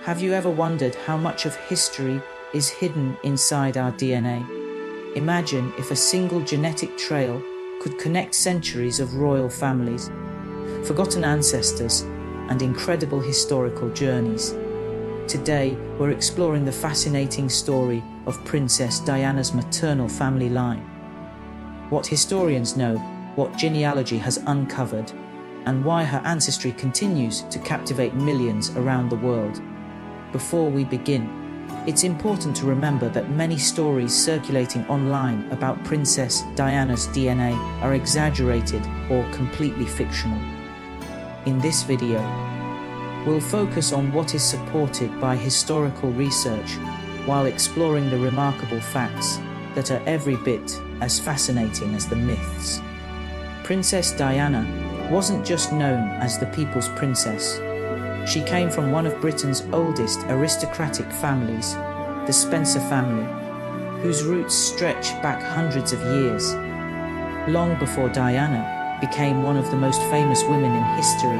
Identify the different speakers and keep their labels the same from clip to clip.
Speaker 1: Have you ever wondered how much of history is hidden inside our DNA? Imagine if a single genetic trail could connect centuries of royal families, forgotten ancestors, and incredible historical journeys. Today, we're exploring the fascinating story of Princess Diana's maternal family line. What historians know, what genealogy has uncovered, and why her ancestry continues to captivate millions around the world. Before we begin, it's important to remember that many stories circulating online about Princess Diana's DNA are exaggerated or completely fictional. In this video, we'll focus on what is supported by historical research while exploring the remarkable facts that are every bit as fascinating as the myths. Princess Diana wasn't just known as the people's princess. She came from one of Britain's oldest aristocratic families, the Spencer family, whose roots stretch back hundreds of years. Long before Diana became one of the most famous women in history,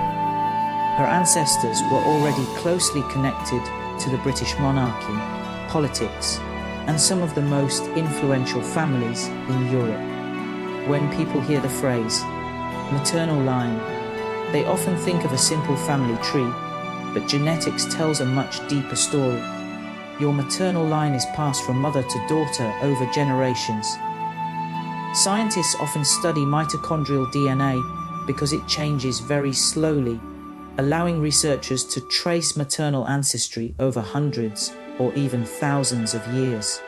Speaker 1: her ancestors were already closely connected to the British monarchy, politics, and some of the most influential families in Europe. When people hear the phrase maternal line, they often think of a simple family tree, but genetics tells a much deeper story. Your maternal line is passed from mother to daughter over generations. Scientists often study mitochondrial DNA because it changes very slowly, allowing researchers to trace maternal ancestry over hundreds or even thousands of years.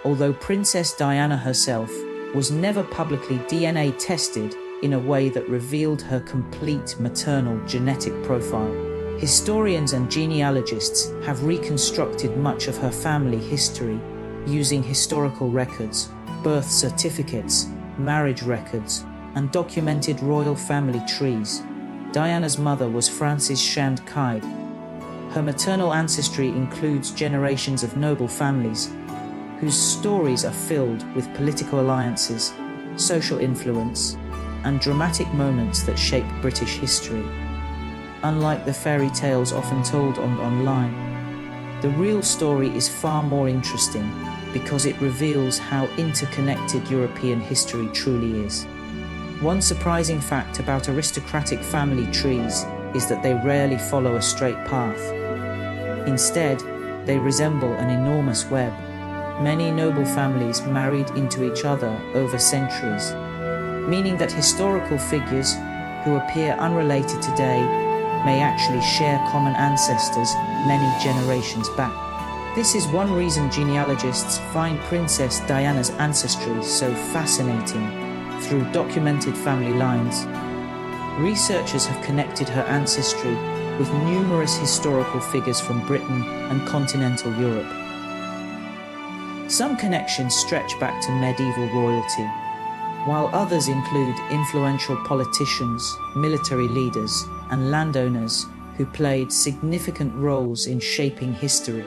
Speaker 1: Although Princess Diana herself was never publicly DNA tested in a way that revealed her complete maternal genetic profile, historians and genealogists have reconstructed much of her family history using historical records, birth certificates, marriage records, and documented royal family trees. Diana's mother was Frances Shand Kyde. Her maternal ancestry includes generations of noble families whose stories are filled with political alliances, social influence, and dramatic moments that shape British history. Unlike the fairy tales often told online, the real story is far more interesting because it reveals how interconnected European history truly is. One surprising fact about aristocratic family trees is that they rarely follow a straight path. Instead, they resemble an enormous web. Many noble families married into each other over centuries, meaning that historical figures who appear unrelated today may actually share common ancestors many generations back. This is one reason genealogists find Princess Diana's ancestry so fascinating. Through documented family lines, researchers have connected her ancestry with numerous historical figures from Britain and continental Europe. Some connections stretch back to medieval royalty, while others include influential politicians, military leaders, and landowners who played significant roles in shaping history.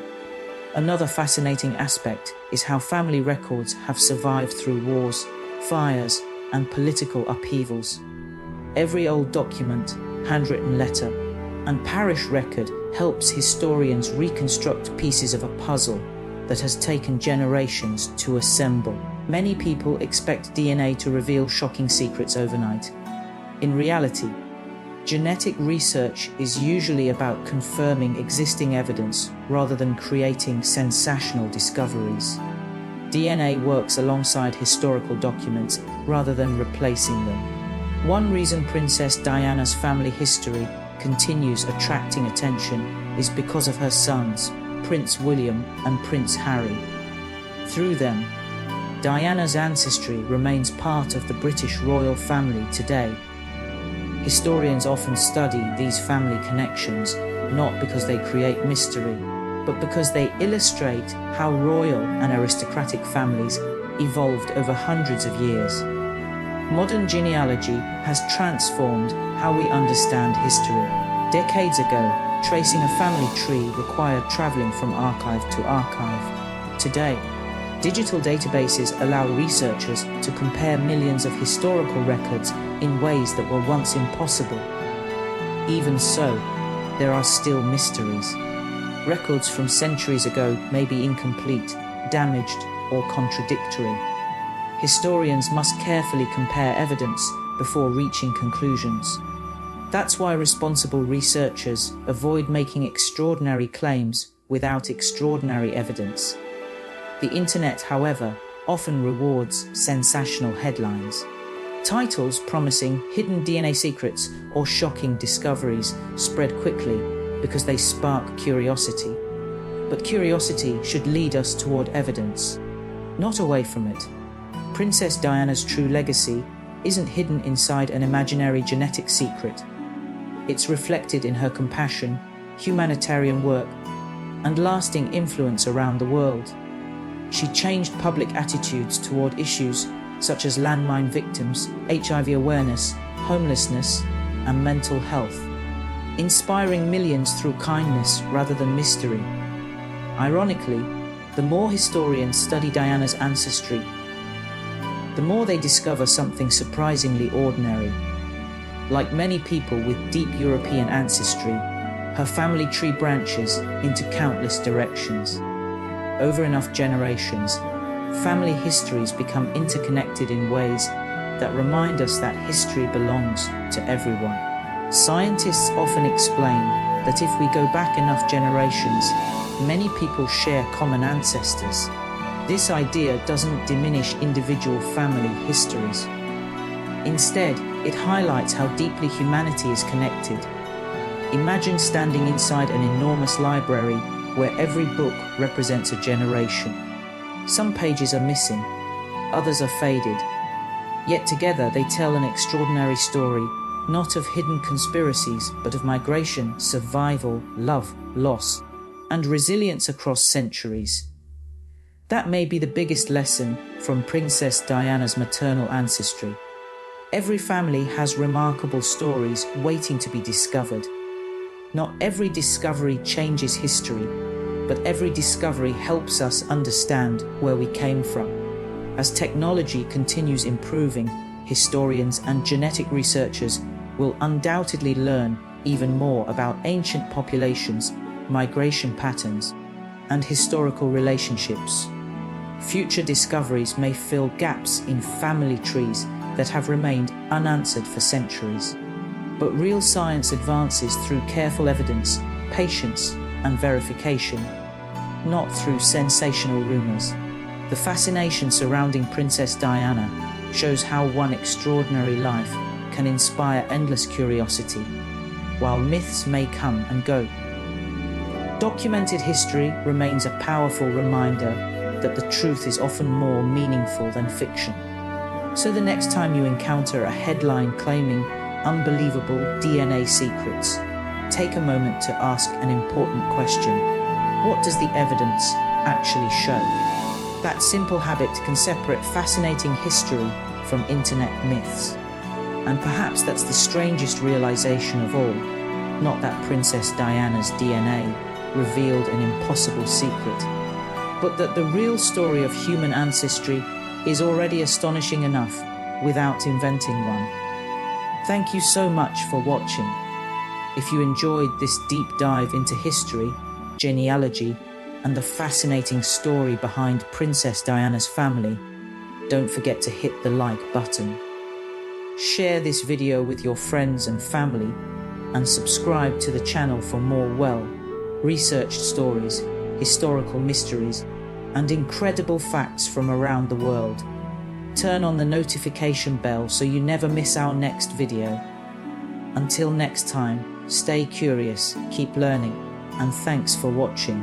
Speaker 1: Another fascinating aspect is how family records have survived through wars, fires, and political upheavals. Every old document, handwritten letter, and parish record helps historians reconstruct pieces of a puzzle that has taken generations to assemble. Many people expect DNA to reveal shocking secrets overnight. In reality, genetic research is usually about confirming existing evidence rather than creating sensational discoveries. DNA works alongside historical documents rather than replacing them. One reason Princess Diana's family history continues attracting attention is because of her sons, Prince William and Prince Harry. Through them, Diana's ancestry remains part of the British royal family today. Historians often study these family connections not because they create mystery, but because they illustrate how royal and aristocratic families evolved over hundreds of years. Modern genealogy has transformed how we understand history. Decades ago, tracing a family tree required traveling from archive to archive. Today, digital databases allow researchers to compare millions of historical records in ways that were once impossible. Even so, there are still mysteries. Records from centuries ago may be incomplete, damaged, or contradictory. Historians must carefully compare evidence before reaching conclusions. That's why responsible researchers avoid making extraordinary claims without extraordinary evidence. The internet, however, often rewards sensational headlines. Titles promising hidden DNA secrets or shocking discoveries spread quickly because they spark curiosity. But curiosity should lead us toward evidence, not away from it. Princess Diana's true legacy isn't hidden inside an imaginary genetic secret. It's reflected in her compassion, humanitarian work, and lasting influence around the world. She changed public attitudes toward issues such as landmine victims, HIV awareness, homelessness, and mental health, inspiring millions through kindness rather than mystery. Ironically, the more historians study Diana's ancestry, the more they discover something surprisingly ordinary. Like many people with deep European ancestry, her family tree branches into countless directions. Over enough generations, family histories become interconnected in ways that remind us that history belongs to everyone. Scientists often explain that if we go back enough generations, many people share common ancestors. This idea doesn't diminish individual family histories. Instead, it highlights how deeply humanity is connected. Imagine standing inside an enormous library where every book represents a generation. Some pages are missing, others are faded. Yet together they tell an extraordinary story, not of hidden conspiracies, but of migration, survival, love, loss, and resilience across centuries. That may be the biggest lesson from Princess Diana's maternal ancestry. Every family has remarkable stories waiting to be discovered. Not every discovery changes history, but every discovery helps us understand where we came from. As technology continues improving, historians and genetic researchers will undoubtedly learn even more about ancient populations, migration patterns, and historical relationships. Future discoveries may fill gaps in family trees that have remained unanswered for centuries. But real science advances through careful evidence, patience, and verification, not through sensational rumors. The fascination surrounding Princess Diana shows how one extraordinary life can inspire endless curiosity, while myths may come and go. Documented history remains a powerful reminder that the truth is often more meaningful than fiction. So the next time you encounter a headline claiming unbelievable DNA secrets, take a moment to ask an important question. What does the evidence actually show? That simple habit can separate fascinating history from internet myths. And perhaps that's the strangest realization of all, not that Princess Diana's DNA revealed an impossible secret, but that the real story of human ancestry is already astonishing enough without inventing one. Thank you so much for watching. If you enjoyed this deep dive into history, genealogy, and the fascinating story behind Princess Diana's family, don't forget to hit the like button. Share this video with your friends and family, and subscribe to the channel for more well-researched stories, historical mysteries, and incredible facts from around the world. Turn on the notification bell so you never miss our next video. Until next time, stay curious, keep learning, and thanks for watching.